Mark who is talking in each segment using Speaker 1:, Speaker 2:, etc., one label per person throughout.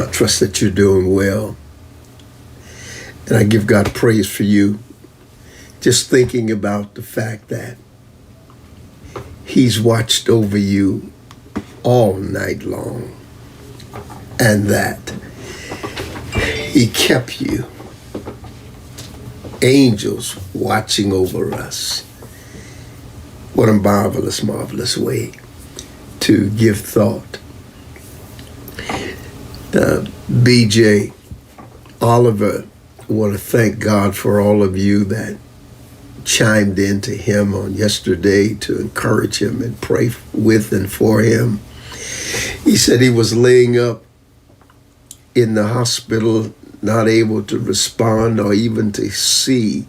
Speaker 1: I trust that you're doing well. And I give God praise for you. Just thinking about the fact that He's watched over you all night long, and that He kept you. Angels watching over us. What a marvelous, marvelous way to give thought. BJ, Oliver, I want to thank God for all of you that chimed in to him on yesterday to encourage him and pray with and for him. He said he was laying up in the hospital, not able to respond or even to see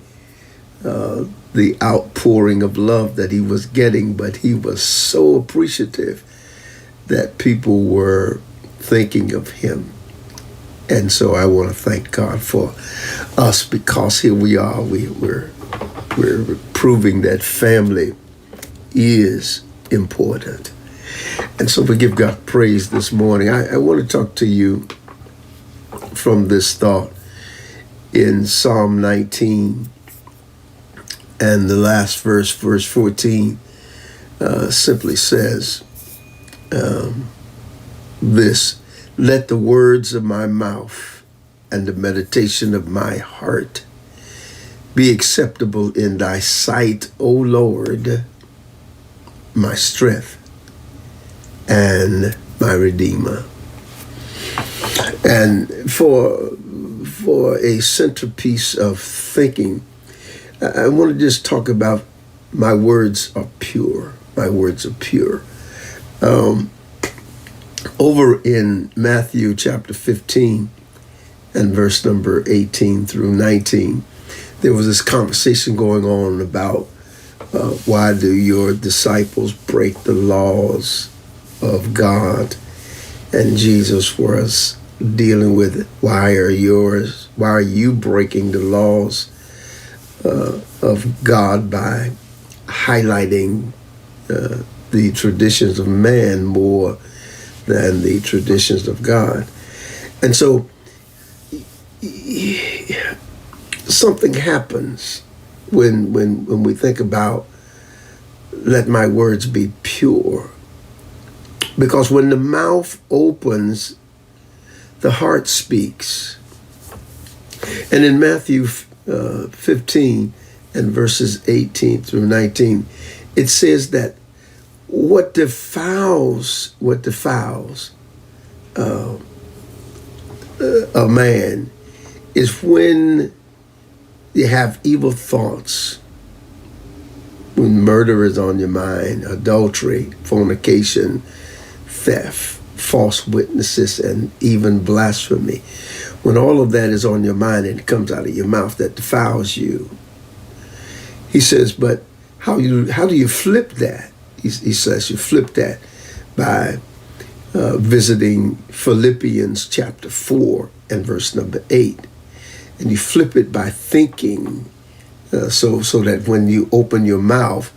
Speaker 1: the outpouring of love that he was getting, but he was so appreciative that people were thinking of him. And so I want to thank God for us, because here we are, we're proving that family is important. And so we give God praise this morning. I want to talk to you from this thought in Psalm 19, and the last verse 14, simply says this: let the words of my mouth and the meditation of my heart be acceptable in thy sight, O Lord, my strength and my Redeemer. And for a centerpiece of thinking, I want to just talk about my words are pure. My words are pure. Over in Matthew chapter 15 and verse number 18 through 19, there was this conversation going on about why do your disciples break the laws of God? And Jesus was dealing with it. Why are you breaking the laws of God by highlighting the traditions of man more than the traditions of God? And so something happens when we think about let my words be pure. Because when the mouth opens, the heart speaks. And in Matthew 15 and verses 18 through 19, it says that what defiles a man is when you have evil thoughts, when murder is on your mind, adultery, fornication, theft, false witnesses, and even blasphemy. When all of that is on your mind and it comes out of your mouth, that defiles you. He says, but how do you flip that? He says you flip that by visiting Philippians chapter 4 and verse number 8. And you flip it by thinking, so that when you open your mouth,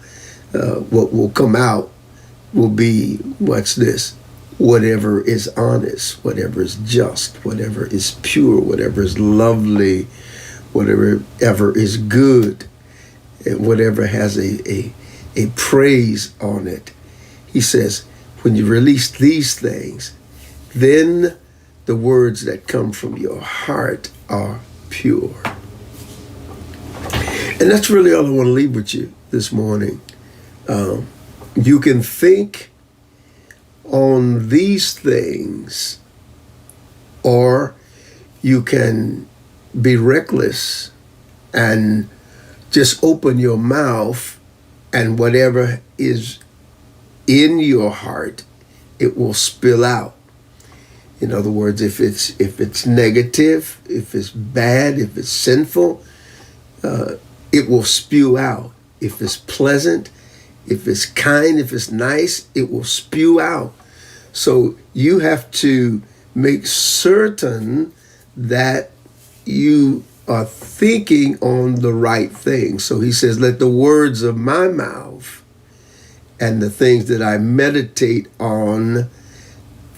Speaker 1: what will come out will be, what's this? Whatever is honest, whatever is just, whatever is pure, whatever is lovely, whatever is good, and whatever has a praise on it. He says, when you release these things, then the words that come from your heart are pure. And that's really all I want to leave with you this morning. You can think on these things, or you can be reckless and just open your mouth, and whatever is in your heart, it will spill out. In other words, if it's negative, if it's bad, if it's sinful, it will spew out. If it's pleasant, if it's kind, if it's nice, it will spew out. So you have to make certain that you are thinking on the right thing. So he says, let the words of my mouth and the things that I meditate on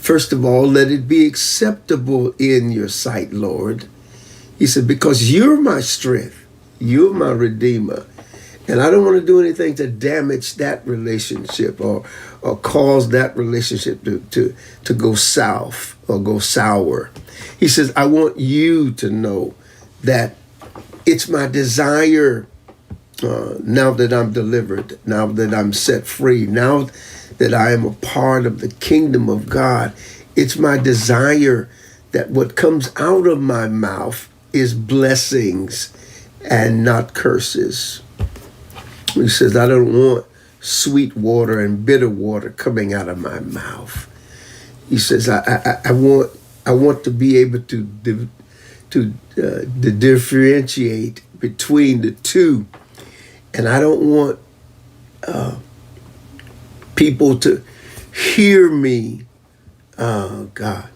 Speaker 1: First of all, let it be acceptable in your sight, Lord. He said, because you're my strength, you're my Redeemer. And I don't want to do anything to damage that relationship or cause that relationship to go south or go sour. He says, I want you to know that it's my desire now that I'm delivered, now that I'm set free, now that I am a part of the kingdom of God. It's my desire that what comes out of my mouth is blessings and not curses. He says, I don't want sweet water and bitter water coming out of my mouth. He says, I want to be able to differentiate between the two. And I don't want people to hear me, God,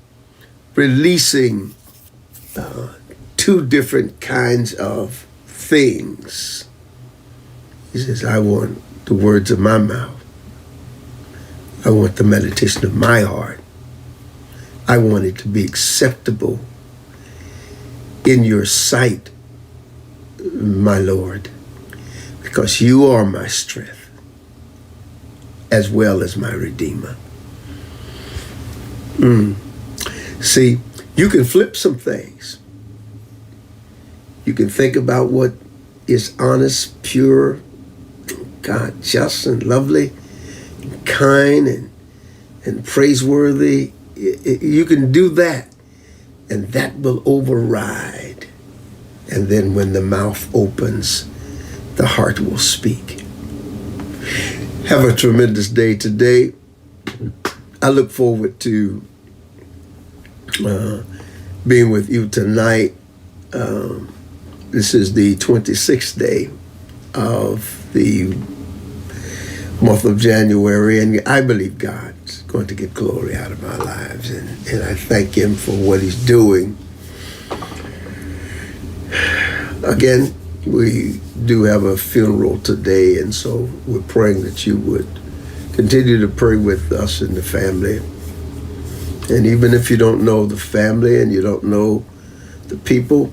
Speaker 1: releasing two different kinds of things. He says, I want the words of my mouth. I want the meditation of my heart. I want it to be acceptable in your sight, my Lord, because you are my strength as well as my Redeemer. See, you can flip some things. You can think about what is honest, pure, God, just and lovely, and kind and praiseworthy. You can do that, and that will override. And then when the mouth opens, the heart will speak. Have a tremendous day today. I look forward to being with you tonight. This is the 26th day of the month of January, and I believe God's going to get glory out of our lives, and I thank him for what he's doing. Again, we do have a funeral today, and so we're praying that you would continue to pray with us and the family. And even if you don't know the family and you don't know the people,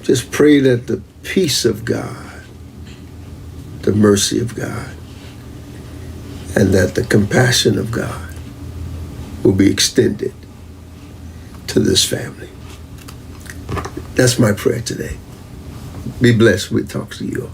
Speaker 1: just pray that the peace of God, the mercy of God, and that the compassion of God will be extended to this family. That's my prayer today. Be blessed. We'll talk to you all.